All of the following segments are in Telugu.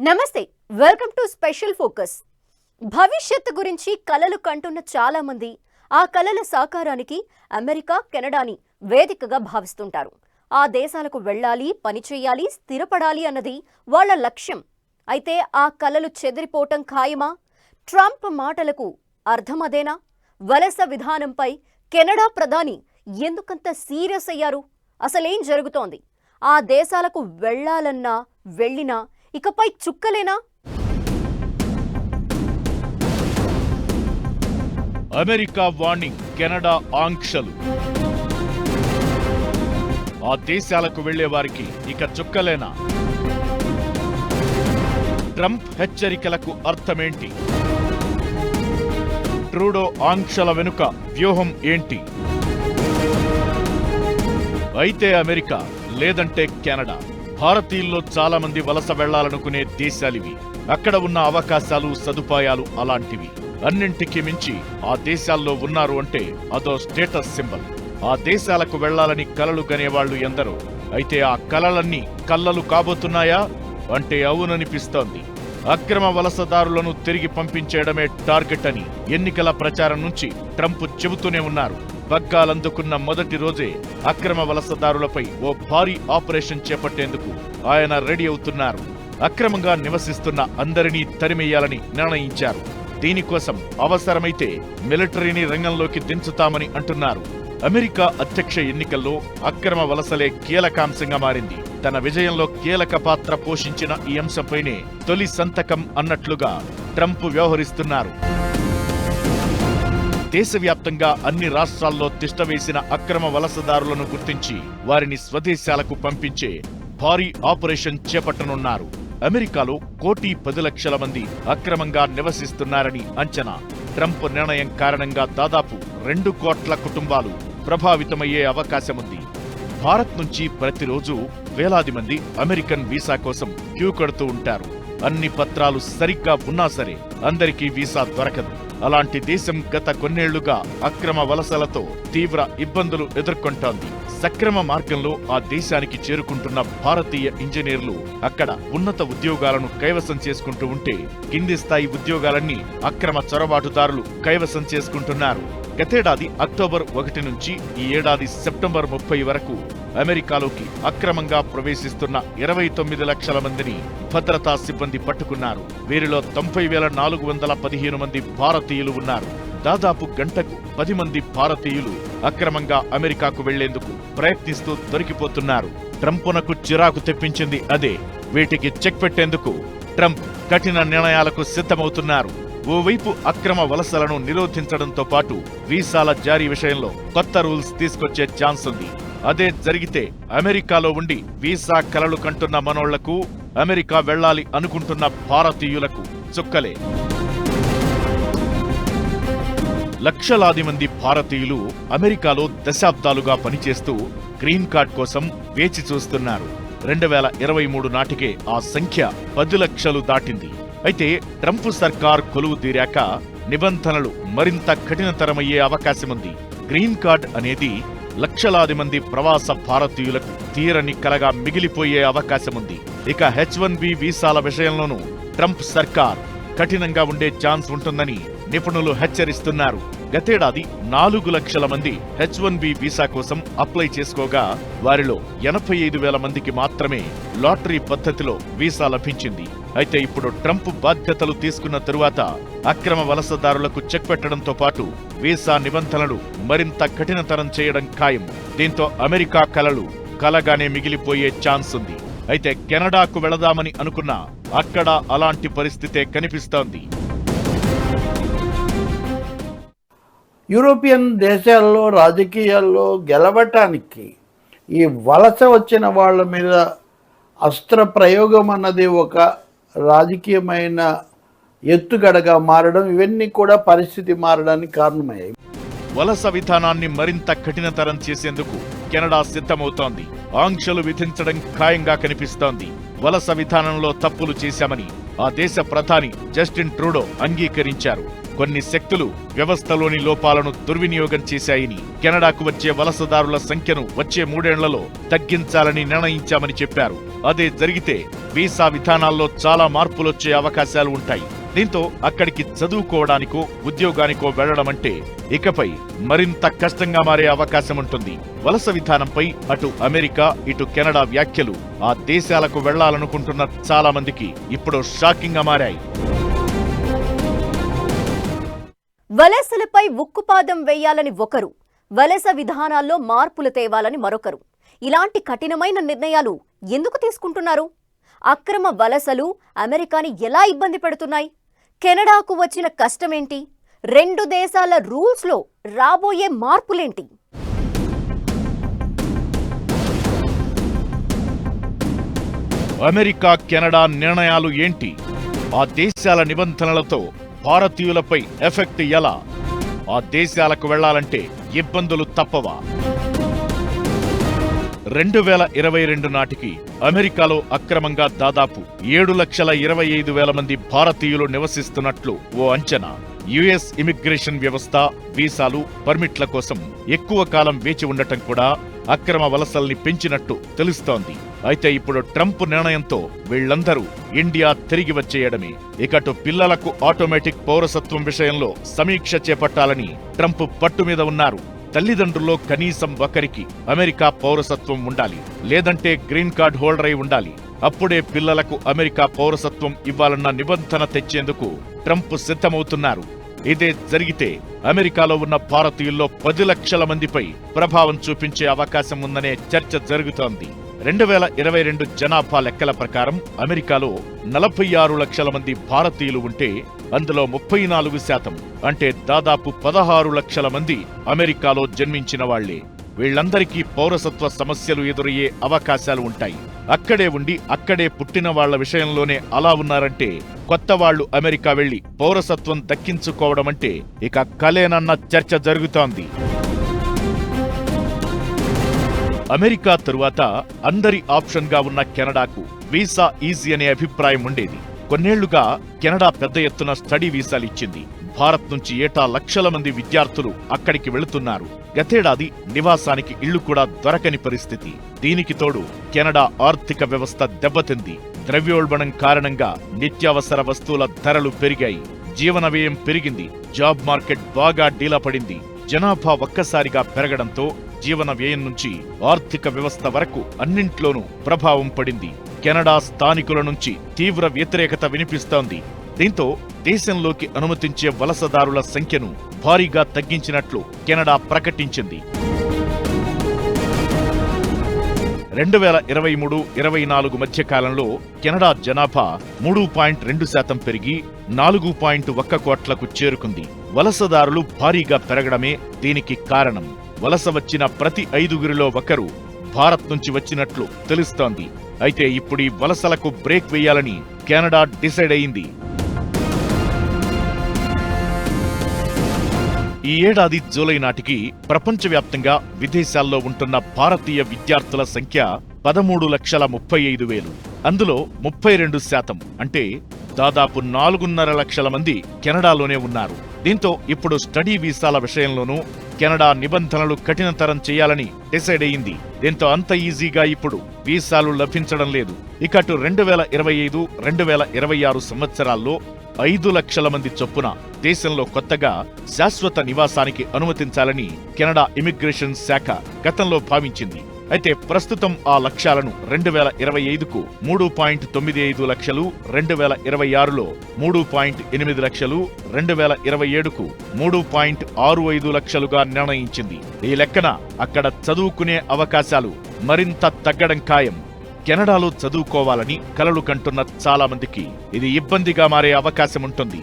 నమస్తే, వెల్కమ్ టు స్పెషల్ ఫోకస్. భవిష్యత్తు గురించి కలలు కంటున్న చాలా మంది ఆ కలల సాకారానికి అమెరికా, కెనడాని వేదికగా భావిస్తుంటారు. ఆ దేశాలకు వెళ్ళాలి, పని చేయాలి, స్థిరపడాలి అన్నది వాళ్ళ లక్ష్యం. అయితే ఆ కలలు చెదిరిపోవటం ఖాయమా? ట్రంప్ మాటలకు అర్థం అదేనా? వలస విధానంపై కెనడా ప్రధాని ఎందుకంత సీరియస్ అయ్యారు? అసలేం జరుగుతోంది? ఆ దేశాలకు వెళ్ళాలన్నా వెళ్ళినా ఇకపై చుక్కలేనా? అమెరికా వార్నింగ్, కెనడా ఆంక్షలు. ఆ దేశాలకు వెళ్లే వారికి ఇక చుక్కలేనా? ట్రంప్ హెచ్చరికలకు అర్థమేంటి? ట్రూడో ఆంక్షల వెనుక వ్యూహం ఏంటి? అయితే అమెరికా లేదంటే కెనడా. భారతీయుల్లో చాలా మంది వలస వెళ్లాలనుకునే దేశాలివి. అక్కడ ఉన్న అవకాశాలు, సదుపాయాలు అలాంటివి. అన్నింటికి మించి ఆ దేశాల్లో ఉన్నారు అంటే అదో స్టేటస్ సింబల్. ఆ దేశాలకు వెళ్లాలని కలలు గనేవాళ్లు ఎందరో. అయితే ఆ కలలన్నీ కల్లలు కాబోతున్నాయా అంటే అవుననిపిస్తోంది. అక్రమ వలసదారులను తిరిగి పంపించేయడమే టార్గెట్ అని ఎన్నికల ప్రచారం నుంచి ట్రంప్ చెబుతూనే ఉన్నారు. పగ్గాలందుకున్న మొదటి రోజే అక్రమ వలసదారులపై ఓ భారీ ఆపరేషన్ చేపట్టేందుకు ఆయన రెడీ అవుతున్నారు. అక్రమంగా నివసిస్తున్న అందరినీ తరిమేయాలని నిర్ణయించారు. దీనికోసం అవసరమైతే మిలిటరీని రంగంలోకి దించుతామని అంటున్నారు. అమెరికా అధ్యక్ష ఎన్నికల్లో అక్రమ వలసలే కీలకాంశంగా మారింది. తన విజయంలో కీలక పాత్ర పోషించిన ఈ అంశంపైనే తొలి సంతకం అన్నట్లుగా ట్రంప్ వ్యవహరిస్తున్నారు. దేశవ్యాప్తంగా అన్ని రాష్ట్రాల్లో తిష్టవేసిన అక్రమ వలసదారులను గుర్తించి వారిని స్వదేశాలకు పంపించే భారీ ఆపరేషన్ చేపట్టనున్నారు. అమెరికాలో 1,10,00,000 మంది అక్రమంగా నివసిస్తున్నారని అంచనా. ట్రంప్ నిర్ణయం కారణంగా దాదాపు 2 కోట్ల కుటుంబాలు ప్రభావితమయ్యే అవకాశముంది. భారత్ నుంచి ప్రతిరోజు వేలాది మంది అమెరికన్ వీసా కోసం క్యూ కడుతూ ఉంటారు. అన్ని పత్రాలు సరిగ్గా ఉన్నా సరే అందరికీ వీసా దొరకదు. అలాంటి దేశం గత కొన్నేళ్లుగా అక్రమ వలసలతో తీవ్ర ఇబ్బందులు ఎదుర్కొంటోంది. సక్రమ మార్గంలో ఆ దేశానికి చేరుకుంటున్న భారతీయ ఇంజనీర్లు అక్కడ ఉన్నత ఉద్యోగాలను కైవసం చేసుకుంటూ ఉంటే కింది స్థాయి ఉద్యోగాలన్నీ అక్రమ చొరబాటుదారులు కైవసం చేసుకుంటున్నారు. గతేడాది అక్టోబర్ 1 నుంచి ఈ ఏడాది సెప్టెంబర్ 30 వరకు అమెరికాలోకి అక్రమంగా ప్రవేశిస్తున్న 29 లక్షల మందిని భద్రతా సిబ్బంది పట్టుకున్నారు. వీరిలో 90,415 మంది భారతీయులు ఉన్నారు. దాదాపు గంటకు 10 మంది భారతీయులు అక్రమంగా అమెరికాకు వెళ్లేందుకు ప్రయత్నిస్తూ దొరికిపోతున్నారు. ట్రంపునకు చిరాకు తెప్పించింది అదే. వీటికి చెక్ పెట్టేందుకు ట్రంప్ కఠిన నిర్ణయాలకు సిద్ధమవుతున్నారు. ఓవైపు అక్రమ వలసలను నిరోధించడంతో పాటు వీసాల జారీ విషయంలో కొత్త రూల్స్ తీసుకొచ్చే ఛాన్స్ ఉంది. అదే జరిగితే అమెరికాలో ఉండి వీసా కలలు కంటున్న మనోళ్లకు, అమెరికా వెళ్లాలి అనుకుంటున్న భారతీయులకు చుక్కలే. లక్షలాది మంది భారతీయులు అమెరికాలో దశాబ్దాలుగా పనిచేస్తూ గ్రీన్ కార్డ్ కోసం వేచి చూస్తున్నారు. 2023 నాటికే ఆ సంఖ్య 10 లక్షలు దాటింది. అయితే ట్రంప్ సర్కార్ కొలువు తీరాక నిబంధనలు మరింత కఠినతరమయ్యే అవకాశముంది. గ్రీన్ కార్డ్ అనేది లక్షలాది మంది ప్రవాస భారతీయులకు తీరని కలగా మిగిలిపోయే అవకాశముంది. ఇక H1B వీసాల విషయంలోనూ ట్రంప్ సర్కార్ కఠినంగా ఉండే ఛాన్స్ ఉంటుందని నిపుణులు హెచ్చరిస్తున్నారు. గతేడాది 4 లక్షల మంది H1B వీసా కోసం అప్లై చేసుకోగా వారిలో 85,000 మందికి మాత్రమే లాటరీ పద్ధతిలో వీసా లభించింది. అయితే ఇప్పుడు ట్రంప్ బాధ్యతలు తీసుకున్న తరువాత అక్రమ వలసదారులకు చెక్ పెట్టడంతో పాటు వీసా నిబంధనలు మరింత కఠినతరం చేయడం ఖాయం. దీంతో అమెరికా కలలు కలగానే మిగిలిపోయే ఛాన్స్ ఉంది. అయితే కెనడాకు వెళదామని అనుకున్నా అక్కడ అలాంటి పరిస్థితే కనిపిస్తోంది. యూరోపియన్ దేశాల్లో రాజకీయాల్లో గెలవటానికి ఈ వలస వచ్చిన వాళ్ళ మీద అస్త్ర ప్రయోగం అన్నది ఒక రాజకీయమైన ఎత్తుగడగా మారడం, ఇవన్నీ కూడా పరిస్థితి మారడానికి కారణమయ్యాయి. వలస విధానాన్ని మరింత కఠినతరం చేసేందుకు కెనడా సిద్ధమవుతోంది. ఆంక్షలు విధించడం ఖాయంగా కనిపిస్తోంది. వలస విధానంలో తప్పులు చేశామని ఆ దేశ ప్రధాని జస్టిన్ ట్రూడో అంగీకరించారు. కొన్ని శక్తులు వ్యవస్థలోని లోపాలను దుర్వినియోగం చేశాయని, కెనడాకు వచ్చే వలసదారుల సంఖ్యను వచ్చే 3 ఏళ్లలో తగ్గించాలని నిర్ణయించామని చెప్పారు. అదే జరిగితే వీసా విధానాల్లో చాలా మార్పులొచ్చే అవకాశాలు ఉంటాయి. దీంతో అక్కడికి చదువుకోవడానికో ఉద్యోగానికో వెళ్లడం అంటే ఇకపై మరింత కష్టంగా మారే అవకాశం ఉంటుంది. వలస విధానంపై అటు అమెరికా ఇటు కెనడా వ్యాఖ్యలు ఆ దేశాలకు వెళ్లాలనుకుంటున్న చాలా మందికి ఇప్పుడు షాకింగ్ గా మారాయి. వలసలపై ఉక్కుపాదం వేయాలని ఒకరు, వలస విధానాల్లో మార్పులు తేవాలని మరొకరు. ఇలాంటి కఠినమైన నిర్ణయాలు ఎందుకు తీసుకుంటున్నారు? అక్రమ వలసలు అమెరికాని ఎలా ఇబ్బంది పెడుతున్నాయి? కెనడాకు వచ్చిన కష్టమేంటి? రెండు దేశాల రూల్స్లో రాబోయే మార్పులేంటి? అమెరికా కెనడా నిర్ణయాలు ఏంటి? ఆ దేశాల నిబంధనలతో భారతీయులపై ఎఫెక్ట్ ఎలా? ఆ దేశాలకు వెళ్లాలంటే ఇబ్బందులు తప్పవా? 2022 నాటికి అమెరికాలో అక్రమంగా దాదాపు 7,25,000 మంది భారతీయులు నివసిస్తున్నట్లు ఓ అంచనా. యుఎస్ ఇమిగ్రేషన్ వ్యవస్థ వీసాలు, పర్మిట్ల కోసం ఎక్కువ కాలం వేచి ఉండటం కూడా అక్రమ వలసల్ని పెంచినట్టు తెలుస్తోంది. అయితే ఇప్పుడు ట్రంప్ నిర్ణయంతో వీళ్లందరూ ఇండియా తిరిగి వచ్చేయడమే. ఇకటు పిల్లలకు ఆటోమేటిక్ పౌరసత్వం విషయంలో సమీక్ష చేపట్టాలని ట్రంప్ పట్టు మీద ఉన్నారు. తల్లిదండ్రుల్లో కనీసం ఒకరికి అమెరికా పౌరసత్వం ఉండాలి, లేదంటే గ్రీన్ కార్డ్ హోల్డర్ అయి ఉండాలి. అప్పుడే పిల్లలకు అమెరికా పౌరసత్వం ఇవ్వాలన్న నిబంధన తెచ్చేందుకు ట్రంప్ సిద్ధమవుతున్నారు. ఇదే జరిగితే అమెరికాలో ఉన్న భారతీయుల్లో 10 లక్షల మందిపై ప్రభావం చూపించే అవకాశం ఉందనే చర్చ జరుగుతోంది. 2022 జనాభా లెక్కల ప్రకారం అమెరికాలో 46 లక్షల మంది భారతీయులు ఉంటే అందులో 34% అంటే దాదాపు 16 లక్షల మంది అమెరికాలో జన్మించిన వాళ్లే. వీళ్లందరికీ పౌరసత్వ సమస్యలు ఎదురయ్యే అవకాశాలు ఉంటాయి. అక్కడే ఉండి అక్కడే పుట్టిన వాళ్ల విషయంలోనే అలా ఉన్నారంటే కొత్త వాళ్లు అమెరికా వెళ్లి పౌరసత్వం దక్కించుకోవడం అంటే ఇక కలేనన్న చర్చ జరుగుతోంది. అమెరికా తరువాత అందరి ఆప్షన్ గా ఉన్న కెనడాకు వీసా ఈజీ అనే అభిప్రాయం ఉండేది. కొన్నేళ్లుగా కెనడా పెద్ద ఎత్తున స్టడీ వీసాలిచ్చింది. భారత్ నుంచి ఏటా లక్షల మంది విద్యార్థులు అక్కడికి వెళుతున్నారు. గతేడాది నివాసానికి ఇళ్లు కూడా దొరకని పరిస్థితి. దీనికి తోడు కెనడా ఆర్థిక వ్యవస్థ దెబ్బతింది. ద్రవ్యోల్బణం కారణంగా నిత్యావసర వస్తువుల ధరలు పెరిగాయి. జీవన వ్యయం పెరిగింది. జాబ్ మార్కెట్ బాగా డీలపడింది. జనాభా ఒక్కసారిగా పెరగడంతో జీవన వ్యయం నుంచి ఆర్థిక వ్యవస్థ వరకు అన్నింట్లోనూ ప్రభావం పడింది. కెనడా స్థానికుల నుంచి తీవ్ర వ్యతిరేకత వినిపిస్తోంది. దీంతో దేశంలోకి అనుమతించే వలసదారుల సంఖ్యను భారీగా తగ్గించినట్లు కెనడా ప్రకటించింది. 2023-24 మధ్య కాలంలో కెనడా జనాభా 3.2% పెరిగి 4.1 కోట్లకు చేరుకుంది. వలసదారులు భారీగా పెరగడమే దీనికి కారణం. వలస వచ్చిన ప్రతి 5గురిలో ఒకరు భారత్ నుంచి వచ్చినట్లు తెలుస్తోంది. అయితే ఇప్పుడు ఈ వలసలకు బ్రేక్ వేయాలని కెనడా డిసైడ్ అయింది. ఈ ఏడాది జూలై నాటికి ప్రపంచవ్యాప్తంగా విదేశాల్లో ఉంటున్న భారతీయ విద్యార్థుల సంఖ్య 13,35,000. అందులో 32% అంటే దాదాపు 4.5 లక్షల మంది కెనడాలోనే ఉన్నారు. దీంతో ఇప్పుడు స్టడీ వీసాల విషయంలోనూ కెనడా నిబంధనలు కఠినతరం చేయాలని డిసైడ్ అయింది. దీంతో అంత ఈజీగా ఇప్పుడు వీసాలు లభించడం లేదు. ఇకటు 2025-2026 సంవత్సరాల్లో 5 లక్షల మంది చొప్పున దేశంలో కొత్తగా శాశ్వత నివాసానికి అనుమతించాలని కెనడా ఇమిగ్రేషన్ శాఖ గతంలో భావించింది. అయితే ప్రస్తుతం ఆ లక్ష్యాలను 2025కు 3.95 లక్షలు, 2026లో 3.8 లక్షలు, 2027కు 3.65 లక్షలుగా నిర్ణయించింది. ఈ లెక్కన అక్కడ చదువుకునే అవకాశాలు మరింత తగ్గడం ఖాయం. కెనడాలో చదువుకోవాలని కలలు కంటున్న చాలా మందికి ఇది ఇబ్బందిగా మారే అవకాశం ఉంటుంది.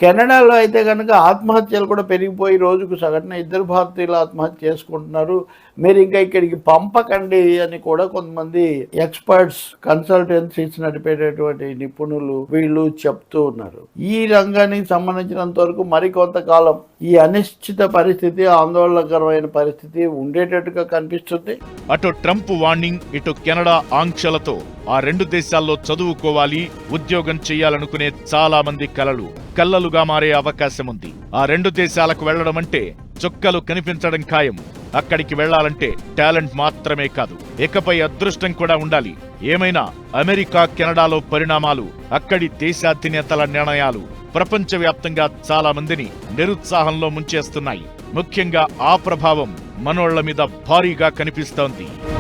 కెనడాలో అయితే కనుక ఆత్మహత్యలు కూడా పెరిగిపోయి రోజుకు సగటున 2 భారతీయులు ఆత్మహత్య చేసుకుంటున్నారు. మీరు ఇంకా ఇక్కడికి పంపకండి అని కూడా కొంతమంది ఎక్స్పర్ట్స్, కన్సల్టెన్సీస్ నడిపేటటువంటి నిపుణులు వీళ్ళు చెప్తూ ఉన్నారు. ఈ రంగానికి సంబంధించినంత వరకు మరికొంతకాలం ఈ అనిశ్చిత పరిస్థితి, ఆందోళనకరమైన పరిస్థితి ఉండేటట్టుగా కనిపిస్తుంది. అటు ట్రంప్ వార్నింగ్, ఇటు కెనడా ఆంక్షలతో ఆ 2 దేశాల్లో చదువుకోవాలి, ఉద్యోగం చేయాలనుకునే చాలా మంది కలలుగా మారే అవకాశం ఉంది. ఆ 2 దేశాలకు వెళ్లడం అంటే చుక్కలు కనిపించడం ఖాయం. అక్కడికి వెళ్లాలంటే టాలెంట్ మాత్రమే కాదు, ఇకపై అదృష్టం కూడా ఉండాలి. ఏమైనా అమెరికా, కెనడాలో పరిణామాలు, అక్కడి దేశాధినేతల నిర్ణయాలు ప్రపంచవ్యాప్తంగా చాలా మందిని నిరుత్సాహంలో ముంచేస్తున్నాయి. ముఖ్యంగా ఆ ప్రభావం మనోళ్ల మీద భారీగా కనిపిస్తోంది.